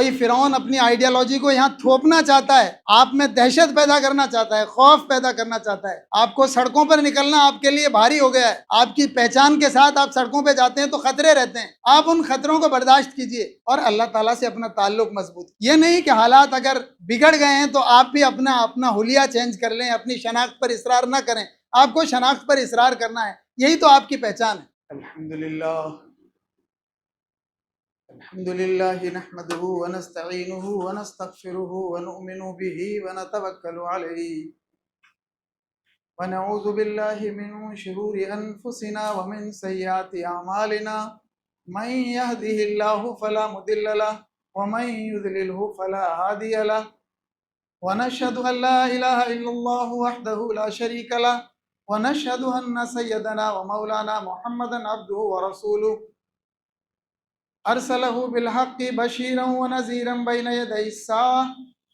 کوئی فرعون اپنی آئیڈیالوجی کو یہاں تھوپنا چاہتا ہے، آپ میں دہشت پیدا کرنا چاہتا ہے، خوف پیدا کرنا چاہتا ہے، آپ کو سڑکوں پر نکلنا آپ کے لیے بھاری ہو گیا ہے، آپ کی پہچان کے ساتھ آپ سڑکوں پہ جاتے ہیں تو خطرے رہتے ہیں، آپ ان خطروں کو برداشت کیجئے اور اللہ تعالیٰ سے اپنا تعلق مضبوط. یہ نہیں کہ حالات اگر بگڑ گئے ہیں تو آپ بھی اپنا حلیہ چینج کر لیں، اپنی شناخت پر اصرار نہ کریں. آپ کو شناخت پر اصرار کرنا ہے، یہی تو آپ کی پہچان ہے. الحمدللہ الحمد لله نحمده ونستعينه ونستغفره ونؤمن به ونتوكل عليه ونعوذ بالله من شرور أنفسنا ومن سيئات أعمالنا من يهده الله فلا مضل له ومن يضلله فلا هادي له ونشهد أن لا إله إلا الله وحده لا شريك له ونشهد أن سيدنا ومولانا محمدا عبده ورسوله أرسله بالحق بشيرا ونذيرا بين يدي الساعة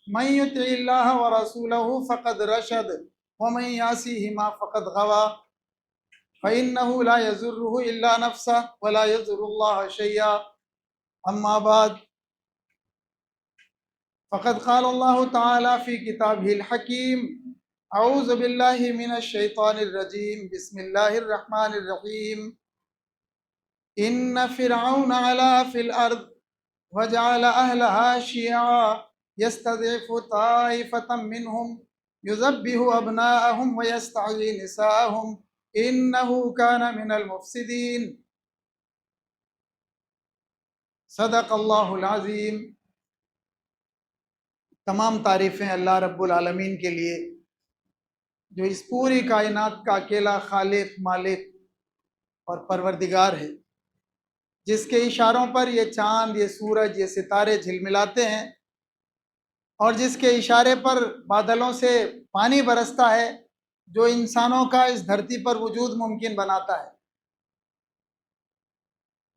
من يطع الله ورسوله فقد رشد ومن يعصيهما فقد غوى فإنه لا يضره إلا نفسه ولا يضر الله شيئا. أما بعد فقد قال الله تعالى في كتابه الحكيم أعوذ بالله من الشيطان الرجيم بسم الله الرحمن الرحيم إن فرعون علا في الأرض وجعل أهلها شيعا يستضعف طائفة منهم يذبح أبناءهم ويستحيي نساءهم إنه كان من المفسدين. صدق اللہ العظیم. تمام تعریفیں اللہ رب العالمین کے لیے جو اس پوری کائنات کا اکیلا خالق، مالک اور پروردگار ہے، جس کے اشاروں پر یہ چاند، یہ سورج، یہ ستارے جھلملاتے ہیں اور جس کے اشارے پر بادلوں سے پانی برستا ہے، جو انسانوں کا اس دھرتی پر وجود ممکن بناتا ہے،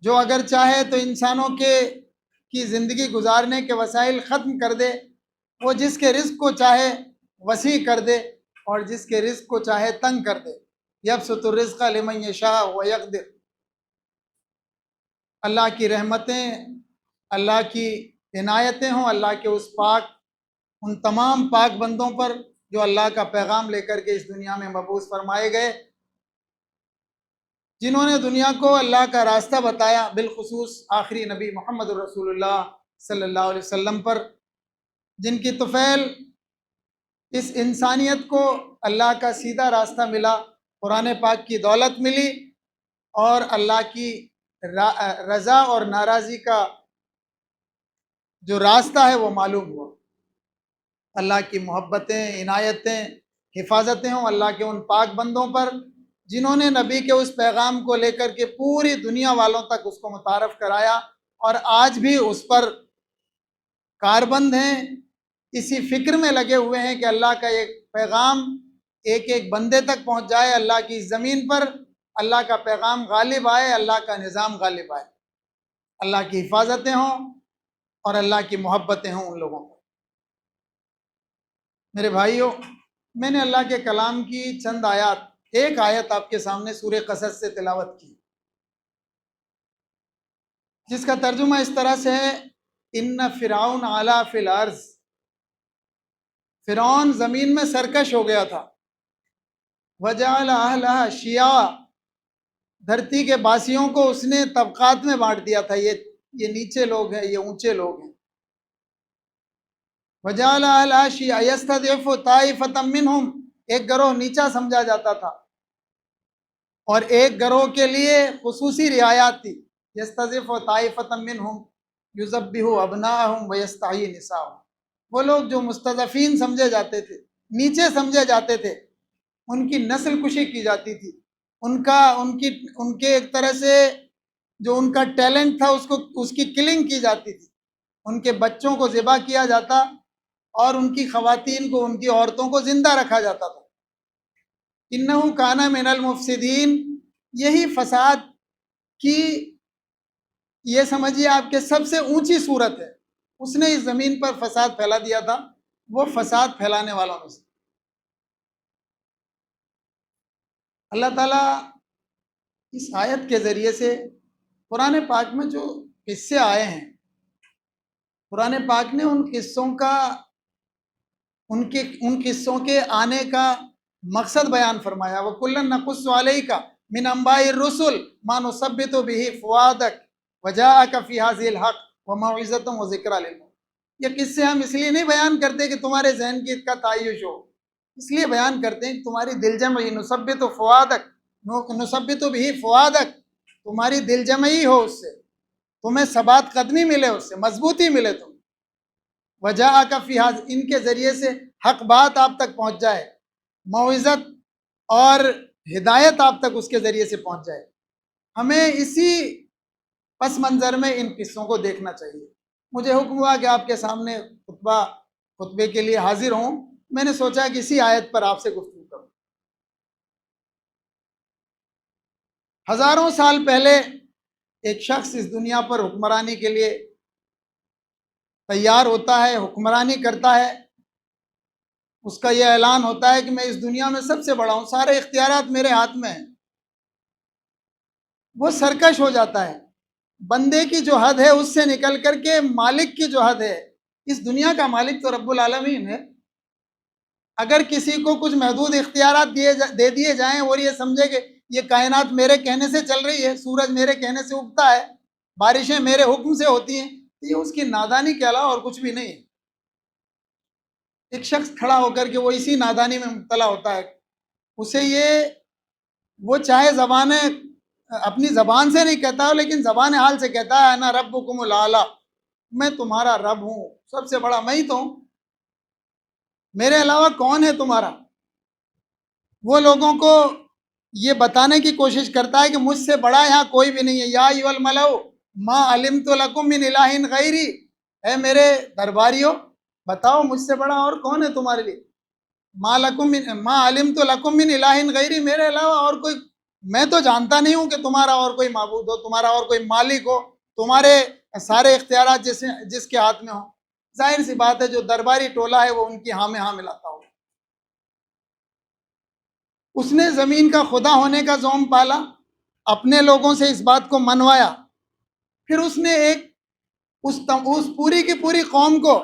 جو اگر چاہے تو انسانوں کی زندگی گزارنے کے وسائل ختم کر دے، وہ جس کے رزق کو چاہے وسیع کر دے اور جس کے رزق کو چاہے تنگ کر دے. یبسط الرزق لمن یشاء ویقدر. اللہ کی رحمتیں، اللہ کی عنایتیں ہوں اللہ کے اس پاک، ان تمام پاک بندوں پر جو اللہ کا پیغام لے کر کے اس دنیا میں مبعوث فرمائے گئے، جنہوں نے دنیا کو اللہ کا راستہ بتایا، بالخصوص آخری نبی محمد رسول اللہ صلی اللہ علیہ وسلم پر، جن کی طفیل اس انسانیت کو اللہ کا سیدھا راستہ ملا، قرآن پاک کی دولت ملی اور اللہ کی رضا اور ناراضی کا جو راستہ ہے وہ معلوم ہوا. اللہ کی محبتیں، عنایتیں، حفاظتیں ہوں اللہ کے ان پاک بندوں پر جنہوں نے نبی کے اس پیغام کو لے کر کے پوری دنیا والوں تک اس کو متعارف کرایا اور آج بھی اس پر کاربند ہیں، اسی فکر میں لگے ہوئے ہیں کہ اللہ کا ایک پیغام ایک ایک بندے تک پہنچ جائے، اللہ کی زمین پر اللہ کا پیغام غالب آئے، اللہ کا نظام غالب آئے، اللہ کی حفاظتیں ہوں اور اللہ کی محبتیں ہوں ان لوگوں کو. میرے بھائیوں، میں نے اللہ کے کلام کی چند آیات، ایک آیت آپ کے سامنے سورہ قصص سے تلاوت کی، جس کا ترجمہ اس طرح سے ہے: ان فرعون علا فی الارض. فرعون زمین میں سرکش ہو گیا تھا. وجعل اہلہا شیعا. دھرتی کے باسیوں کو اس نے طبقات میں بانٹ دیا تھا، یہ نیچے لوگ ہیں، یہ اونچے لوگ ہیں. وجعل اہلہا شیعا یستضعف طائفۃ منہم. ایک گروہ نیچا سمجھا جاتا تھا اور ایک گروہ کے لیے خصوصی رعایات تھی. یستضعف طائفۃ منہم یذبح ابناءہم ویستحیی نساءہم. وہ لوگ جو مستضعفین سمجھے جاتے تھے، نیچے سمجھے جاتے تھے، ان کی نسل کشی کی جاتی تھی، ان کے ایک طرح سے جو ان کا ٹیلنٹ تھا اس کی کلنگ کی جاتی تھی، ان کے بچوں کو ذبح کیا جاتا اور ان کی خواتین کو، ان کی عورتوں کو زندہ رکھا جاتا تھا. انہو کان من المفسدین. یہی فساد کی، یہ سمجھیے آپ کے سب سے اونچی صورت ہے. اس نے اس زمین پر فساد پھیلا دیا تھا، وہ فساد پھیلانے والوں میں سے. اللہ تعالیٰ اس آیت کے ذریعے سے قرآن پاک میں جو قصے آئے ہیں قرآن پاک نے ان قصوں کے آنے کا مقصد بیان فرمایا، وَكُلًّا نَقُصُّ عَلَيْكَ مِنْ أَنْبَاءِ الرُّسُلِ مَا نُثَبِّتُ بِهِ فُؤَادَكَ وَجَاءَكَ فِي هَٰذِهِ الْحَقُّ وَمَوْعِظَةٌ وَذِكْرَىٰ لِلْمُؤْمِنِينَ۔ یہ قصے ہم اس لیے نہیں بیان کرتے کہ تمہارے ذہن کی کا تعیش ہو، اس لیے بیان کرتے ہیں کہ تمہاری دل جمعی، نثبت نثبت بِهِ فُؤَادَكَ، تمہاری دل جمعی ہو، اس سے تمہیں ثبات قدمی ملے، اس سے مضبوطی ملے تم، وجاءک فی ھذ، ان کے ذریعے سے حق بات آپ تک پہنچ جائے، موعظت اور ہدایت آپ تک اس کے ذریعے سے پہنچ جائے۔ ہمیں اسی پس منظر میں ان قصوں کو دیکھنا چاہیے۔ مجھے حکم ہوا کہ آپ کے سامنے خطبے کے لیے حاضر ہوں، میں نے سوچا کہ اسی آیت پر آپ سے گفتگو کروں۔ ہزاروں سال پہلے ایک شخص اس دنیا پر حکمرانی کے لیے تیار ہوتا ہے، حکمرانی کرتا ہے، اس کا یہ اعلان ہوتا ہے کہ میں اس دنیا میں سب سے بڑا ہوں، سارے اختیارات میرے ہاتھ میں ہیں۔ وہ سرکش ہو جاتا ہے، بندے کی جو حد ہے اس سے نکل کر کے مالک کی جو حد ہے، اس دنیا کا مالک تو رب العالمین ہے، اگر کسی کو کچھ محدود اختیارات دے دیے جائیں اور یہ سمجھے کہ یہ کائنات میرے کہنے سے چل رہی ہے، سورج میرے کہنے سے اگتا ہے، بارشیں میرے حکم سے ہوتی ہیں، یہ اس کی نادانی کے علاوہ اور کچھ بھی نہیں ہے۔ ایک شخص کھڑا ہو کر کے وہ اسی نادانی میں مبتلا ہوتا ہے، اسے وہ چاہے اپنی زبان سے نہیں کہتا ہو، لیکن زبان حال سے کہتا ہے انا ربکم الاعلی، میں تمہارا رب ہوں، سب سے بڑا میں ہی تو ہوں، میرے علاوہ کون ہے تمہارا؟ وہ لوگوں کو یہ بتانے کی کوشش کرتا ہے کہ مجھ سے بڑا یہاں کوئی بھی نہیں ہے، یا ایھا الملؤ ما علمت لکم من الہ غیری، اے میرے درباریوں بتاؤ مجھ سے بڑا اور کون ہے تمہارے لیے؟ ما علمت لکم من الہ غیری، میرے علاوہ اور کوئی، میں تو جانتا نہیں ہوں کہ تمہارا اور کوئی معبود ہو، تمہارا اور کوئی مالک ہو، تمہارے سارے اختیارات جس کے ہاتھ میں ہوں۔ ظاہر سی بات ہے جو درباری ٹولہ ہے وہ ان کی ہاں میں ہاں ملاتا ہو۔ اس نے زمین کا خدا ہونے کا زوم پالا، اپنے لوگوں سے اس بات کو منوایا، پھر اس نے اس پوری کی پوری قوم کو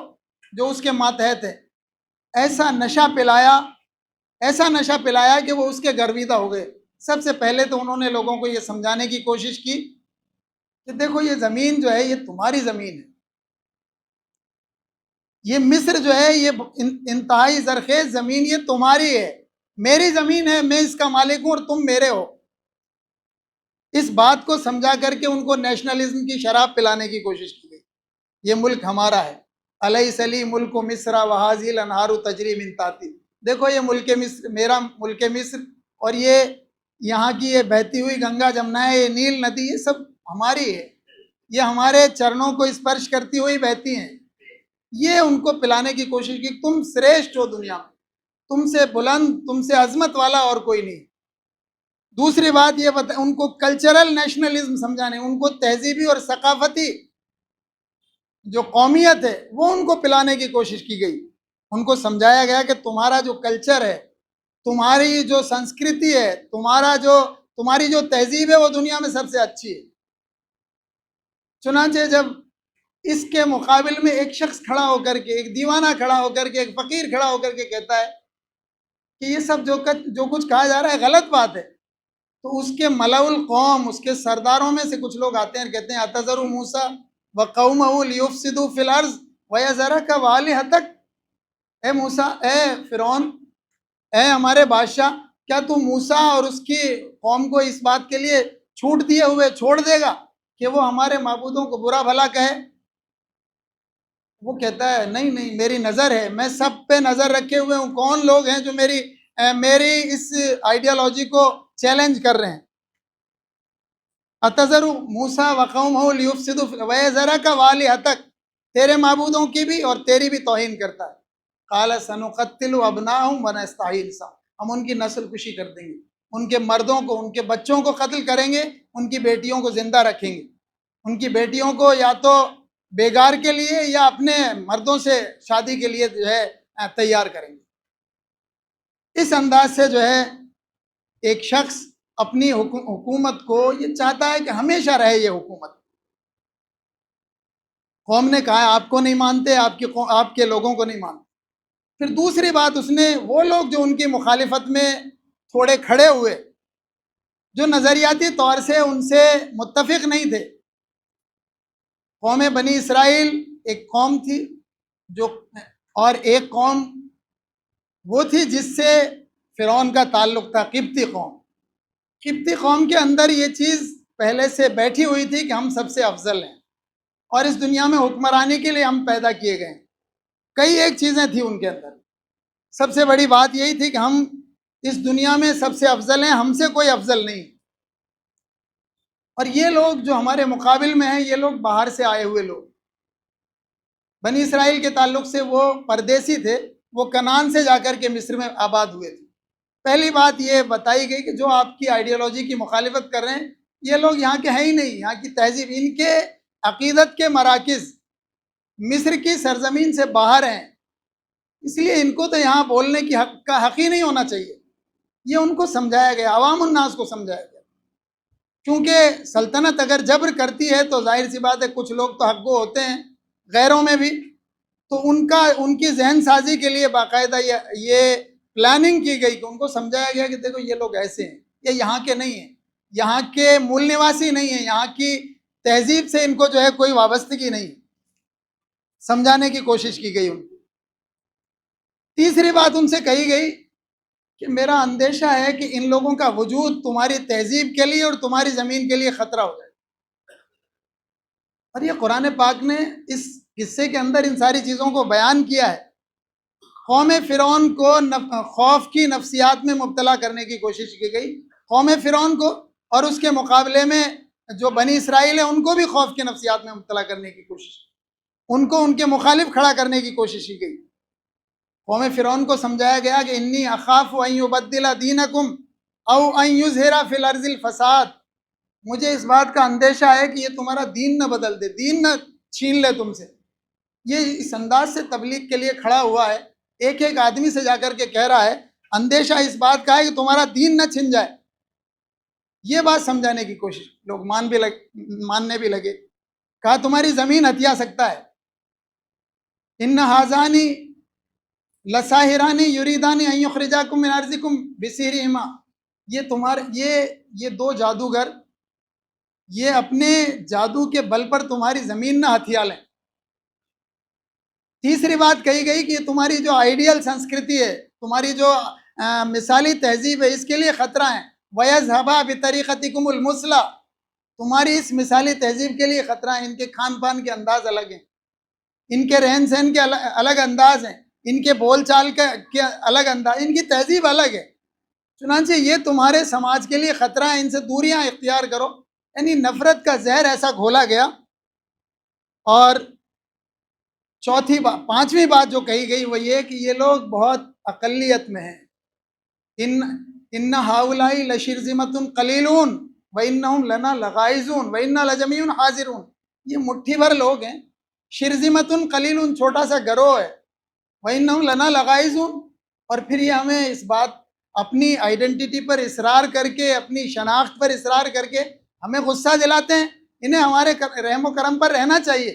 جو اس کے ماتحت ہے ایسا نشہ پلایا کہ وہ اس کے گرویدہ ہو گئے۔ سب سے پہلے تو انہوں نے لوگوں کو یہ سمجھانے کی کوشش کی کہ دیکھو یہ زمین جو ہے یہ تمہاری زمین ہے، یہ مصر جو ہے یہ انتہائی زرخیز زمین یہ تمہاری ہے، میری زمین ہے، میں اس کا مالک ہوں اور تم میرے ہو۔ اس بات کو سمجھا کر کے ان کو نیشنلزم کی شراب پلانے کی کوشش کی گئی، یہ ملک ہمارا ہے، الیس لی ملک مصر وہذہ الانہار تجری من تحتی، دیکھو یہ ملک مصر، میرا ملک مصر، اور یہ یہاں کی یہ بہتی ہوئی گنگا جمنا ہے، یہ نیل ندی، یہ سب ہماری ہے، یہ ہمارے چرنوں کو اسپرش کرتی ہوئی بہتی ہیں۔ یہ ان کو پلانے کی کوشش کی، تم سریشٹ ہو دنیا میں، تم سے بلند، تم سے عظمت والا اور کوئی نہیں۔ دوسری بات یہ ان کو کلچرل نیشنلزم سمجھانے، ان کو تہذیبی اور ثقافتی جو قومیت ہے وہ ان کو پلانے کی کوشش کی گئی۔ ان کو سمجھایا گیا کہ تمہارا جو کلچر ہے، تمہاری جو سنسکرتی ہے، تمہاری جو تہذیب ہے وہ دنیا میں سب سے اچھی ہے۔ چنانچہ جب اس کے مقابل میں ایک شخص کھڑا ہو کر کے، ایک دیوانہ کھڑا ہو کر کے، ایک فقیر کھڑا ہو کر کے کہتا ہے کہ یہ سب جو کچھ کہا جا رہا ہے غلط بات ہے، تو اس کے ملأ القوم، اس کے سرداروں میں سے کچھ لوگ آتے ہیں، کہتے ہیں اتذر موسیٰ وقومہ لیفسدوا فی الارض ویذرک وآلہتک، اے موسیٰ، اے فرعون، اے ہمارے بادشاہ، کیا تو موسیٰ اور اس کی قوم کو اس بات کے لیے چھوٹ دیے ہوئے چھوڑ دے گا کہ وہ ہمارے معبودوں کو برا بھلا کہے؟ وہ کہتا ہے نہیں نہیں، میری نظر ہے، میں سب پہ نظر رکھے ہوئے ہوں، کون لوگ ہیں جو میری اس آئیڈیالوجی کو چیلنج کر رہے ہیں۔ اتذر موسیٰ وقومہ لیفسدوا ویذرک وآلہتک، تیرے معبودوں کی بھی اور تیری بھی توہین کرتا ہے۔ قال سنقتل ابناءہم ونستحیی نساءہم، ہم ان کی نسل کشی کر دیں گے، ان کے مردوں کو، ان کے بچوں کو قتل کریں گے، ان کی بیٹیوں کو زندہ رکھیں گے، ان کی بیٹیوں کو یا تو بیگار کے لیے یا اپنے مردوں سے شادی کے لیے جو ہے تیار کریں گے۔ اس انداز سے جو ہے ایک شخص اپنی حکومت کو یہ چاہتا ہے کہ ہمیشہ رہے یہ حکومت، قوم نے کہا آپ کو نہیں مانتے، آپ کے لوگوں کو نہیں مانتے۔ پھر دوسری بات اس نے وہ لوگ جو ان کی مخالفت میں تھوڑے کھڑے ہوئے، جو نظریاتی طور سے ان سے متفق نہیں تھے، قوم بنی اسرائیل ایک قوم تھی جو، اور ایک قوم وہ تھی جس سے فرعون کا تعلق تھا، قبطی قوم۔ قبطی قوم کے اندر یہ چیز پہلے سے بیٹھی ہوئی تھی کہ ہم سب سے افضل ہیں اور اس دنیا میں حکمرانی کے لیے ہم پیدا کیے گئے ہیں۔ کئی ایک چیزیں تھیں ان کے اندر، سب سے بڑی بات یہی تھی کہ ہم اس دنیا میں سب سے افضل ہیں، ہم سے کوئی افضل نہیں۔ اور یہ لوگ جو ہمارے مقابل میں ہیں، یہ لوگ باہر سے آئے ہوئے لوگ، بنی اسرائیل کے تعلق سے وہ پردیسی تھے، وہ کنعان سے جا کر کے مصر میں آباد ہوئے تھے۔ پہلی بات یہ بتائی گئی کہ جو آپ کی آئیڈیالوجی کی مخالفت کر رہے ہیں، یہ لوگ یہاں کے ہیں ہی نہیں، یہاں کی تہذیب، ان کے عقیدت کے مراکز مصر کی سرزمین سے باہر ہیں، اس لیے ان کو تو یہاں بولنے کی حق کا حق ہی نہیں ہونا چاہیے۔ یہ ان کو سمجھایا گیا، عوام الناس کو سمجھایا گیا، کیونکہ سلطنت اگر جبر کرتی ہے تو ظاہر سی بات ہے کچھ لوگ تو حق گو ہوتے ہیں غیروں میں بھی، تو ان کی ذہن سازی کے لیے باقاعدہ یہ پلاننگ کی گئی کہ ان کو سمجھایا گیا کہ دیکھو یہ لوگ ایسے ہیں، یہ یہاں کے نہیں ہیں، یہاں کے مول نواسی نہیں ہیں، یہاں کی تہذیب سے ان کو جو ہے کوئی وابستگی نہیں، سمجھانے کی کوشش کی گئی ان کو۔ تیسری بات ان سے کہی گئی کہ میرا اندیشہ ہے کہ ان لوگوں کا وجود تمہاری تہذیب کے لیے اور تمہاری زمین کے لیے خطرہ ہو جائے۔ اور یہ قرآن پاک نے اس قصے کے اندر ان ساری چیزوں کو بیان کیا ہے۔ قوم فرعون کو خوف کی نفسیات میں مبتلا کرنے کی کوشش کی گئی، قوم فرعون کو، اور اس کے مقابلے میں جو بنی اسرائیل ہیں ان کو بھی خوف کی نفسیات میں مبتلا کرنے کی کوشش، ان کو ان کے مخالف کھڑا کرنے کی کوشش کی گئی۔ قوم فرعون کو سمجھایا گیا کہ انی اخاف ان یبدل دینکم او ان یظہر فی الارض الفساد، مجھے اس بات کا اندیشہ ہے کہ یہ تمہارا دین نہ بدل دے، دین نہ چھین لے تم سے۔ یہ اس انداز سے تبلیغ کے لیے کھڑا ہوا ہے، ایک ایک آدمی سے جا کر کے کہہ رہا ہے، اندیشہ اس بات کا ہے کہ تمہارا دین نہ چھن جائے۔ یہ بات سمجھانے کی کوشش، لوگ ماننے بھی لگے، کہا تمہاری زمین ہتھیا سکتا ہے، ان ہذانی لساہرانی یریدانی ان یخرجاکم من ارضکم بسحرہما، یہ دو جادوگر یہ اپنے جادو کے بل پر تمہاری زمین نہ ہتھیا لیں۔ تیسری بات کہی گئی کہ یہ تمہاری جو آئیڈیل سنسکرتی ہے، تمہاری جو مثالی تہذیب ہے، اس کے لیے خطرہ ہیں۔ وَيَذْهَبَا بِطَرِيقَتِكُمُ الْمُثْلَى، تمہاری اس مثالی تہذیب کے لیے خطرہ ہیں۔ ان کے کھان پان کے انداز الگ ہیں، ان کے رہن سہن کے الگ انداز ہیں، ان کے بول چال کے الگ انداز، ان کی تہذیب الگ ہے، چنانچہ یہ تمہارے سماج کے لیے خطرہ ہے، ان سے دوریاں اختیار کرو۔ یعنی نفرت کا زہر ایسا گھولا گیا۔ اور پانچویں بات جو کہی گئی وہ یہ کہ یہ لوگ بہت اقلیت میں ہیں، ان ہؤلاء لشرذمۃ قلیلون وانہم لنا لغائظون وانا لجمیع حاضرون، یہ مٹھی بھر لوگ ہیں، شرذمۃ قلیلون چھوٹا سا گروہ ہے، وانہم لنا لغائظون، اور پھر یہ ہمیں اس بات اپنی آئیڈینٹی پر اصرار کر کے، اپنی شناخت پر اصرار کر کے ہمیں غصہ دلاتے ہیں، انہیں ہمارے رحم و کرم پر رہنا چاہیے۔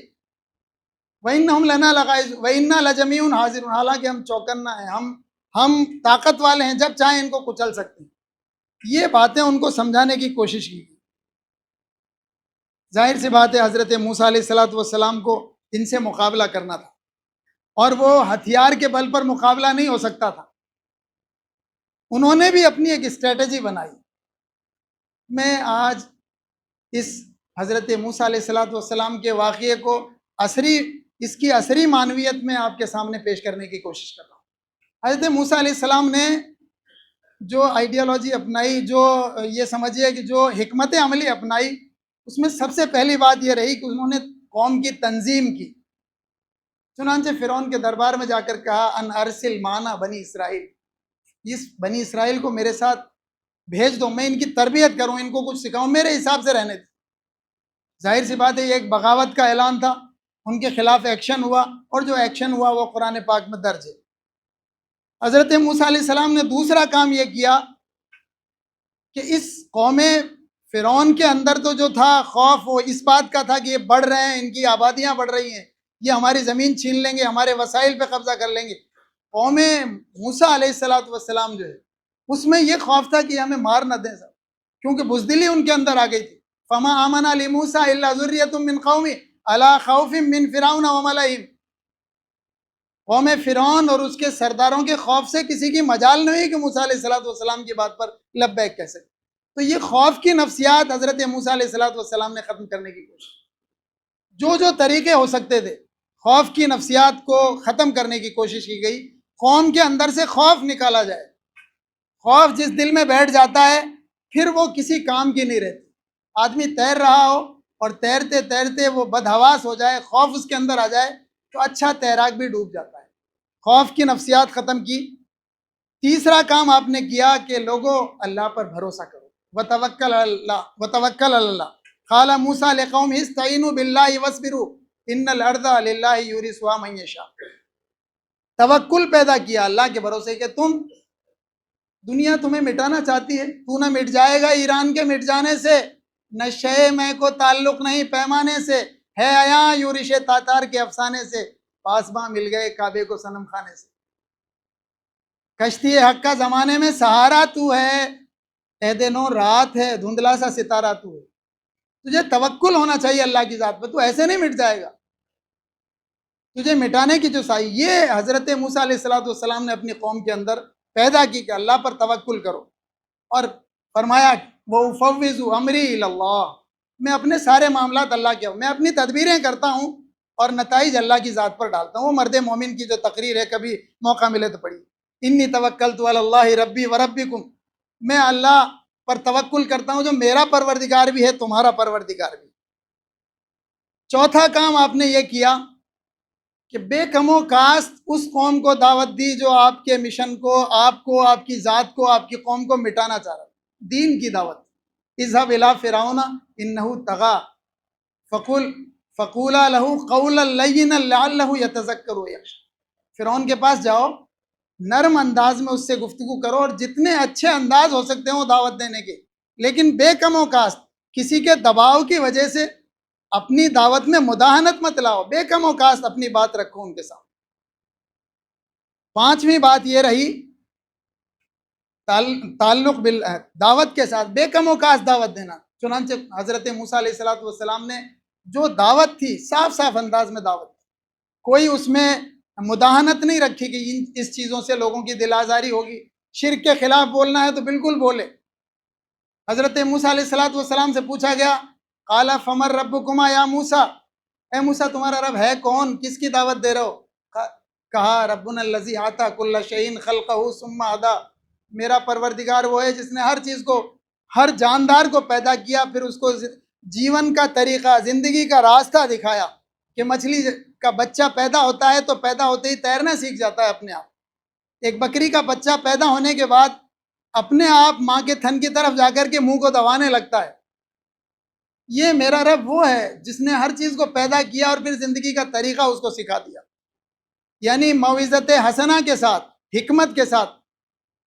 وَإِنَّهُمْ لَنَا لَغَائِظُونَ وَإِنَّا لَجَمِيعٌ حَاذِرُونَ، حالانکہ ہم چوکنا ہیں، ہم طاقت والے ہیں، جب چاہیں ان کو کچل سکتے ہیں۔ یہ باتیں ان کو سمجھانے کی کوشش کی۔ ظاہر سی بات ہے حضرت موسیٰ علیہ السلام کو ان سے مقابلہ کرنا تھا، اور وہ ہتھیار کے بل پر مقابلہ نہیں ہو سکتا تھا۔ انہوں نے بھی اپنی ایک اسٹریٹجی بنائی۔ میں آج اس حضرت موسیٰ علیہ السلام کے واقعے کو اس کی عصری معنویت میں آپ کے سامنے پیش کرنے کی کوشش کر رہا ہوں۔ حضرت موسیٰ علیہ السلام نے جو آئیڈیالوجی اپنائی، جو یہ سمجھیے کہ جو حکمت عملی اپنائی، اس میں سب سے پہلی بات یہ رہی کہ انہوں نے قوم کی تنظیم کی۔ چنانچہ فرعون کے دربار میں جا کر کہا ان ارسل معنا بنی اسرائیل، اس بنی اسرائیل کو میرے ساتھ بھیج دو، میں ان کی تربیت کروں، ان کو کچھ سکھاؤں، میرے حساب سے رہنے دیں۔ ظاہر سی بات ہے یہ ایک بغاوت کا اعلان تھا، ان کے خلاف ایکشن ہوا، اور جو ایکشن ہوا وہ قرآن پاک میں درج ہے۔ حضرت موسیٰ علیہ السلام نے دوسرا کام یہ کیا کہ اس قوم فرعون کے اندر تو جو تھا خوف وہ اس بات کا تھا کہ یہ بڑھ رہے ہیں، ان کی آبادیاں بڑھ رہی ہیں، یہ ہماری زمین چھین لیں گے، ہمارے وسائل پہ قبضہ کر لیں گے۔ قوم موسیٰ علیہ السلام جو ہے اس میں یہ خوف تھا کہ ہمیں مار نہ دیں سب، کیونکہ بزدلی ان کے اندر آ گئی تھی۔ فما آمن لموسیٰ الا ذریۃ من قومہ علی خوف من فرعون وملئہم، قوم فرعون اور اس کے سرداروں کے خوف سے کسی کی مجال نہیں کہ موسیٰ علیہ السلام کی بات پر لبیک کہہ سکے۔ تو یہ خوف کی نفسیات حضرت موسیٰ علیہ السلام نے ختم کرنے کی کوشش، جو طریقے ہو سکتے تھے خوف کی نفسیات کو ختم کرنے کی کوشش کی گئی۔ قوم کے اندر سے خوف نکالا جائے۔ خوف جس دل میں بیٹھ جاتا ہے پھر وہ کسی کام کی نہیں رہتی۔ آدمی تیر رہا ہو اور تیرتے تیرتے وہ بدحواس ہو جائے، خوف اس کے اندر آ جائے تو اچھا تیراک بھی ڈوب جاتا ہے۔ خوف کی نفسیات ختم کی۔ تیسرا کام آپ نے کیا کہ لوگوں اللہ پر بھروسہ کرو، وتوکل علی اللہ وتوکل علی اللہ۔ قال موسیٰ لقوم استعینوا باللہ واصبروا ان الارض للہ یورثها من یشاء۔ توکل پیدا کیا اللہ کے بھروسے کہ دنیا تمہیں مٹانا چاہتی ہے، تو نہ مٹ جائے گا ایران کے مٹ جانے سے، نہ شے میں کو تعلق نہیں پیمانے سے، ہے آیا یورش تاتار کے افسانے سے، پاسباں مل گئے کعبے کو صنم خانے سے۔ کشتی حق کا زمانے میں سہارا تو ہے، اے دنوں رات ہے دھندلا سا ستارہ تو ہے۔ تجھے توکل ہونا چاہیے اللہ کی ذات پہ، تو ایسے نہیں مٹ جائے گا، تجھے مٹانے کی جو سائی یہ حضرت موسیٰ علیہ السلام نے اپنی قوم کے اندر پیدا کی کہ اللہ پر توکل کرو، اور فرمایا وَأُفَوِّضُ أَمْرِي إِلَى اللَّهِ، میں اپنے سارے معاملات اللہ کے ہوں، میں اپنی تدبیریں کرتا ہوں اور نتائج اللہ کی ذات پر ڈالتا ہوں۔ وہ مرد مومن کی جو تقریر ہے، کبھی موقع ملے تو پڑھی، انی توکلت علی اللہ ربی وربکم، میں اللہ پر توکل کرتا ہوں جو میرا پروردگار بھی ہے تمہارا پروردگار بھی۔ چوتھا کام آپ نے یہ کیا کہ بے کم و کاست اس قوم کو دعوت دی جو آپ کے مشن کو، آپ کی ذات کو، آپ کی قوم کو مٹانا چاہ رہا، دین کی دعوت۔ اذهب الى فرعون انه طغى فقولا له قولا لینا لعله يتذکر ویخشی، فرعون کے پاس جاؤ، نرم انداز میں اس سے گفتگو کرو، اور جتنے اچھے انداز ہو سکتے ہیں وہ دعوت دینے کے، لیکن بے کم و کاست کسی کے دباؤ کی وجہ سے اپنی دعوت میں مداہنت مت لاؤ، بے کم و کاست اپنی بات رکھو ان کے ساتھ۔ پانچویں بات یہ رہی تعلق دعوت کے ساتھ، بے کم و کاست دعوت دینا۔ چنانچہ حضرت موسیٰ علیہ السلام نے جو دعوت تھی صاف صاف انداز میں دعوت تھی، کوئی اس میں مداہنت نہیں رکھی کہ اس چیزوں سے لوگوں کی دل آزاری ہوگی، شرک کے خلاف بولنا ہے تو بالکل بولے۔ حضرت موسیٰ علیہ السلام سے پوچھا گیا قال فمن ربکما یا موسیٰ، اے موسیٰ تمہارا رب ہے کون، کس کی دعوت دے رہے ہو؟ کہا ربنا الذی اعطی کل شیء خلقہ ثم ہدی، میرا پروردگار وہ ہے جس نے ہر چیز کو، ہر جاندار کو پیدا کیا، پھر اس کو جیون کا طریقہ، زندگی کا راستہ دکھایا کہ مچھلی کا بچہ پیدا ہوتا ہے تو پیدا ہوتے ہی تیرنا سیکھ جاتا ہے اپنے آپ۔ ایک بکری کا بچہ پیدا ہونے کے بعد اپنے آپ ماں کے تھن کی طرف جا کر کے منہ کو دبانے لگتا ہے۔ یہ میرا رب وہ ہے جس نے ہر چیز کو پیدا کیا اور پھر زندگی کا طریقہ اس کو سکھا دیا، یعنی موعظت حسنہ کے ساتھ، حکمت کے ساتھ۔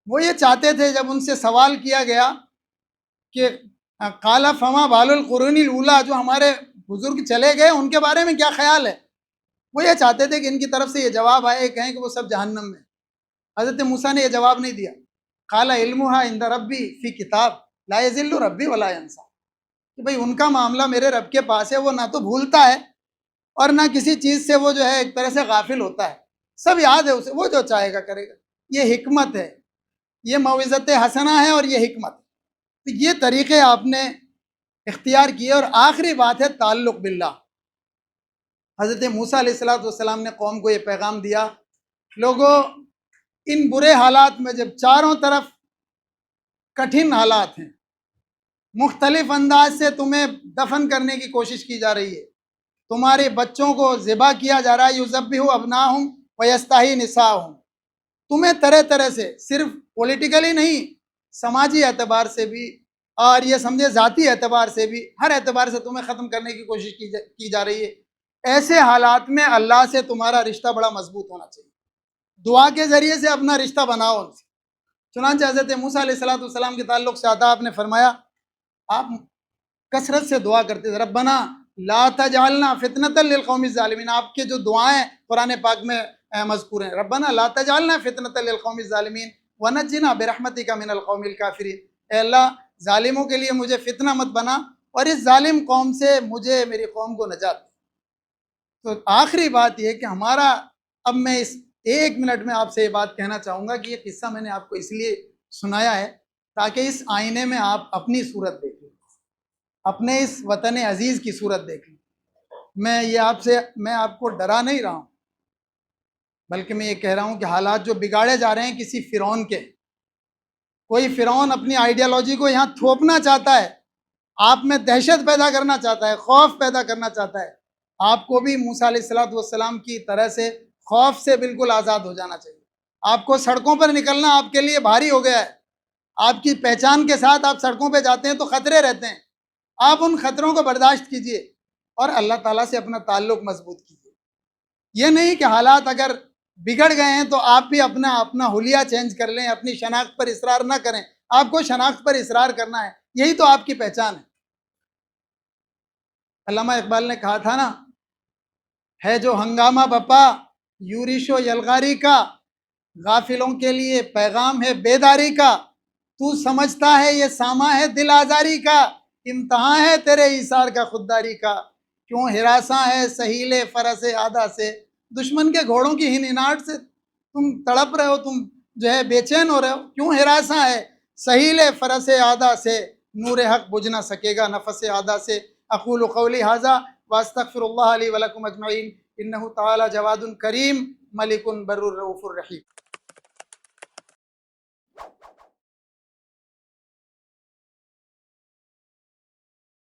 وہ یہ چاہتے تھے، جب ان سے سوال کیا گیا کہ قال فما بال القرون الاولیٰ، جو ہمارے بزرگ چلے گئے ان کے بارے میں کیا خیال ہے، وہ یہ چاہتے تھے کہ ان کی طرف سے یہ جواب آئے، کہیں کہ وہ سب جہنم میں۔ حضرت موسیٰ نے یہ جواب نہیں دیا، قال علمها عند ربی فی کتاب لا یضل ربی ولا ینسیٰ، کہ بھئی ان کا معاملہ میرے رب کے پاس ہے، وہ نہ تو بھولتا ہے اور نہ کسی چیز سے وہ جو ہے ایک طرح سے غافل ہوتا ہے، سب یاد ہے اسے، وہ جو چاہے گا کرے گا۔ یہ حکمت ہے، یہ موعظت حسنہ ہے اور یہ حکمت۔ تو یہ طریقے آپ نے اختیار کیے۔ اور آخری بات ہے تعلق باللہ۔ حضرت موسیٰ علیہ السلام نے قوم کو یہ پیغام دیا، لوگوں ان برے حالات میں جب چاروں طرف کٹھن حالات ہیں، مختلف انداز سے تمہیں دفن کرنے کی کوشش کی جا رہی ہے، تمہارے بچوں کو ذبح کیا جا رہا ہے، یذبح ابناہم ویستحیی نساءہم، تمہیں طرح طرح سے، صرف پولیٹیکلی نہیں، سماجی اعتبار سے بھی، اور یہ سمجھے ذاتی اعتبار سے بھی، ہر اعتبار سے تمہیں ختم کرنے کی کوشش کی جا رہی ہے۔ ایسے حالات میں اللہ سے تمہارا رشتہ بڑا مضبوط ہونا چاہیے، دعا کے ذریعے سے اپنا رشتہ بناؤ ان سے۔ چنانچہ حضرت موسیٰ علیہ السلام کے تعلق سے آتا آپ نے فرمایا، آپ کثرت سے دعا کرتے تھے، ربنا لا تجعلنا فتنۃ للقوم الظالمین. آپ کے جو دعائیں قرآن پاک میں مذکور ہیں، ربنا لا تجعلنا فتنۃ للقوم الظالمین ونجنا برحمتک من القوم الکافرین. اے اللہ ظالموں کے لیے مجھے فتنہ مت بنا اور اس ظالم قوم سے مجھے میری قوم کو نجات. تو آخری بات یہ کہ ہمارا، اب میں اس 1 منٹ میں آپ سے یہ بات کہنا چاہوں گا کہ یہ قصہ میں نے آپ کو اس لیے سنایا ہے تاکہ اس آئینے میں آپ اپنی صورت دیکھیں، اپنے اس وطن عزیز کی صورت دیکھیں. میں آپ کو ڈرا نہیں رہا ہوں، بلکہ میں یہ کہہ رہا ہوں کہ حالات جو بگاڑے جا رہے ہیں کسی فرعون کے، کوئی فرعون اپنی آئیڈیالوجی کو یہاں تھوپنا چاہتا ہے، آپ میں دہشت پیدا کرنا چاہتا ہے، خوف پیدا کرنا چاہتا ہے. آپ کو بھی موسیٰ علیہ السلام کی طرح سے خوف سے بالکل آزاد ہو جانا چاہیے. آپ کو سڑکوں پر نکلنا آپ کے لیے بھاری ہو گیا ہے، آپ کی پہچان کے ساتھ آپ سڑکوں پہ جاتے ہیں تو خطرے رہتے ہیں. آپ ان خطروں کو برداشت کیجئے اور اللہ تعالیٰ سے اپنا تعلق مضبوط کیجئے. یہ نہیں کہ حالات اگر بگڑ گئے ہیں تو آپ بھی اپنا حلیہ چینج کر لیں، اپنی شناخت پر اصرار نہ کریں. آپ کو شناخت پر اصرار کرنا ہے، یہی تو آپ کی پہچان ہے. علامہ اقبال نے کہا تھا نا، ہے جو ہنگامہ بپا یورش و یلغاری کا، غافلوں کے لیے پیغام ہے بیداری کا. تو سمجھتا ہے یہ ساما ہے دل آزاری کا، امتحان ہے تیرے ایثار کا خودداری کا. کیوں ہراساں ہے سہیل فرس آدھا سے، دشمن کے گھوڑوں کی ہنہناہٹ سے تم تڑپ رہے ہو، تم جو ہے بے چین ہو رہے ہو. کیوں ہراساں ہے سہیل فرس آدھا سے، نور حق بجھ نہ سکے گا نفس آدھا سے. اقول قولی ھذا واستغفر اللہ لی ولکم اجمعین، انہ تعالی جواد کریم ملک بر الرؤوف الرحیم.